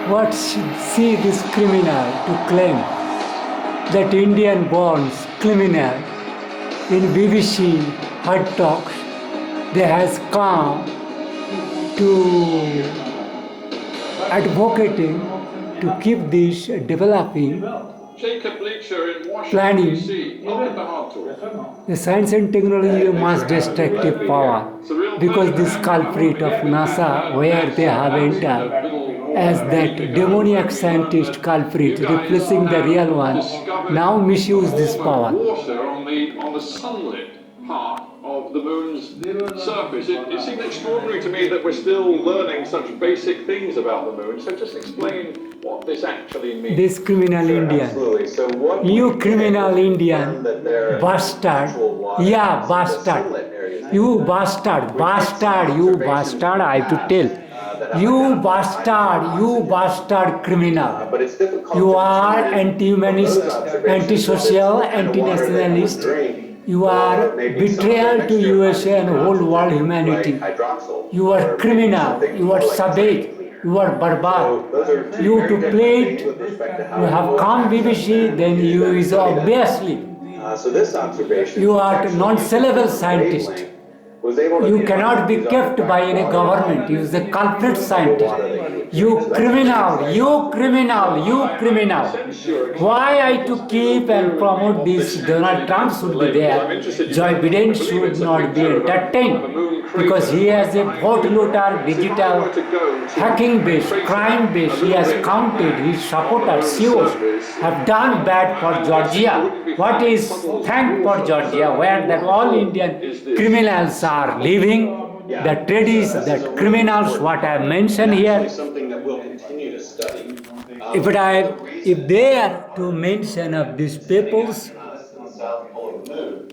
What should see this criminal to claim that Indian borns criminal in BBC Hard Talks they has come to advocating to keep this developing Jacob Leacher in Washington, planning D.C. the science and technology mass destructive power because this culprit of NASA where they have entered as that demoniac scientist culprit replacing the real one now misuse this power. Water on the sunlit part of the moon's surface. It seems extraordinary to me that we're still learning such basic things about the moon. So just explain what this actually means. This criminal Indian, Absolutely. So what you criminal Indian that there are bastard, actual waters yeah in the bastard, sunlit areas. you bastard, you bastard, I have to tell. You bastard criminal. But it's difficult You to are determine anti-humanist, those observations, anti-social, what kind of water they anti-nationalist. drink, You or are maybe some betrayal to mixture of USA and whole world like humanity. hydroxyl, You or are maybe criminal, something you more are like savage, clear. you are So barbaric. those are two You very to different play things it, with respect to how you have will come access BBC, them then and use you them to is study them. obviously So this observation you are actually non-syllable using scientist. wavelength was able to You define cannot be these kept by any artifacts government. You is a culprit water scientist. they use. You So that's criminal, exactly you criminal, you criminal. Why I to keep and promote this Donald Trump should be there. Joe Biden should not be entertained because he has a vote looter, digital, hacking base, crime base. He has counted his supporters, CEOs have done bad for Georgia. What is thank for Georgia where that all Indian criminals are living. The tradies, that criminals, what I have mentioned here, something that we'll continue to study. if they are to mention of these peoples, South pole of the moon,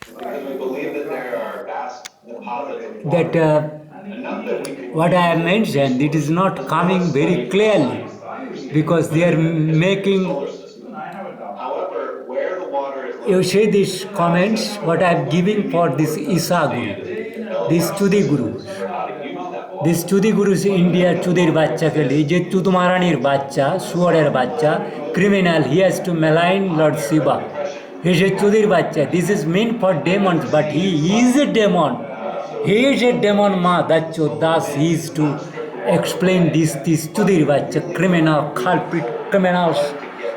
because we believe that there are vast deposits of that enough that we can what I have mentioned, it is not coming very clearly because they are making, However, where the water is you see these comments, what I am giving for this Isa Guru, this Chudi Guru. This Chudi Guru is India Chudir Bacha ke liye, je Chudmaranir Bacha, Suarer Bacha, criminal, he has to malign Lord Shiva. He is a Chudir Bacha. This is meant for demons, but he is a demon. He is a demon ma, that's thus he is to explain this Chudir Bacha, criminal, culprit, criminals,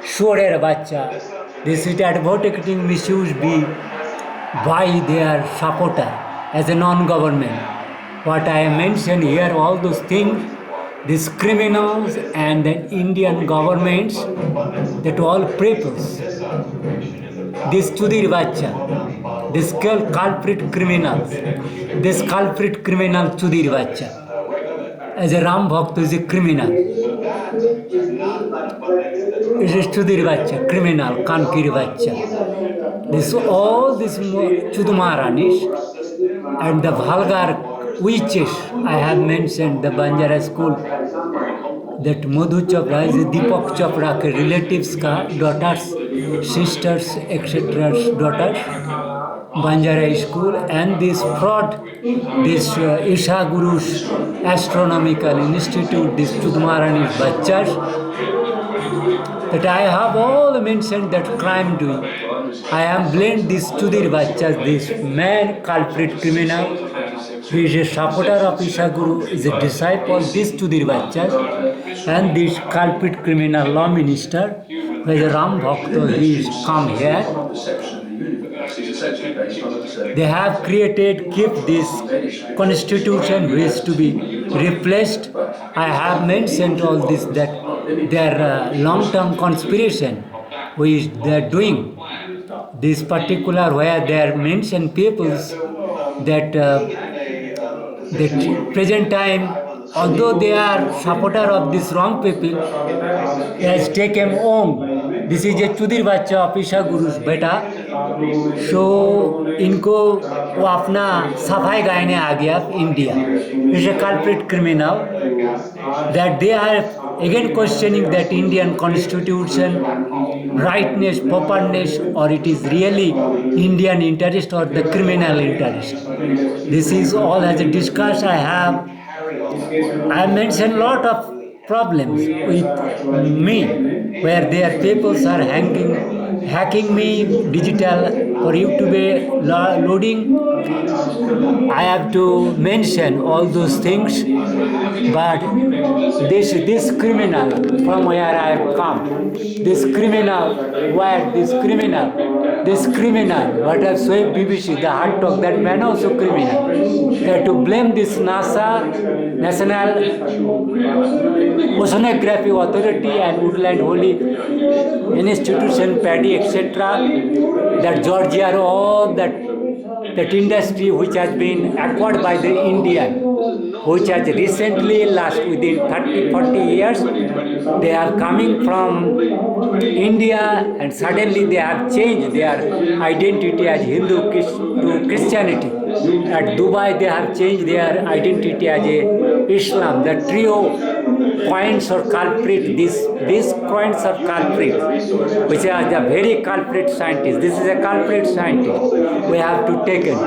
Suarer Bacha. This is advocating misuse be by their supporter as a non-government. What I mentioned here, all those things, these criminals and the Indian governments, that all peoples, this Chudir Bacha, this culprit criminals, this culprit criminal Chudir Bacha, as a Ram Bhakt is a criminal. It is Chudir Bacha, criminal, Kankir Bacha. This all this Chudumaranis and the vulgar witches I have mentioned, the Banjara school, that Madhu Chopra is Deepak Chopra ke relatives ka daughters, sisters, etc. daughters, Banjara school, and this fraud, this Isha Guru's Astronomical Institute, this Chudmarani's Bachchas, that I have all mentioned that crime doing. I am blamed this Chudir Bachchas, this man culprit criminal. He is a supporter of Isha Guru, is a disciple of this Chudir Bachchas, and this culprit criminal law minister, who is a Ram Bhakta, he is come here. They have created, keep this constitution which is to be replaced. I have mentioned all this, that their long-term conspiration which they are doing. This particular where they are mentioned peoples that that present time, although they are supporter of this wrong people, has taken home. This is a Chudir Bacha of Isha Guru's beta. So इनको वो अपना सफाई गायने आ गया India. It's a culprit criminal that they are again questioning that Indian constitution rightness, properness, or it is really Indian interest or the criminal interest. This is all as a discuss I have mentioned lot of problems with me, where their peoples are hacking me digital for YouTube loading. I have to mention all those things, but this criminal from where I have come, this criminal, what have swept BBC, the hard talk, that man also criminal. They have to blame this NASA, National Oceanography Authority and Woodland Holy Institution, Paddy, etc. That Georgia, all that industry which has been acquired by the Indian, which has recently, last within 30-40 years, they are coming from India and suddenly they have changed their identity as Hindu to Christianity. At Dubai they have changed their identity as a Islam. The trio coins or culprit, these coins are culprit, which are the very culprit scientist. This is a culprit scientist. We have to take it.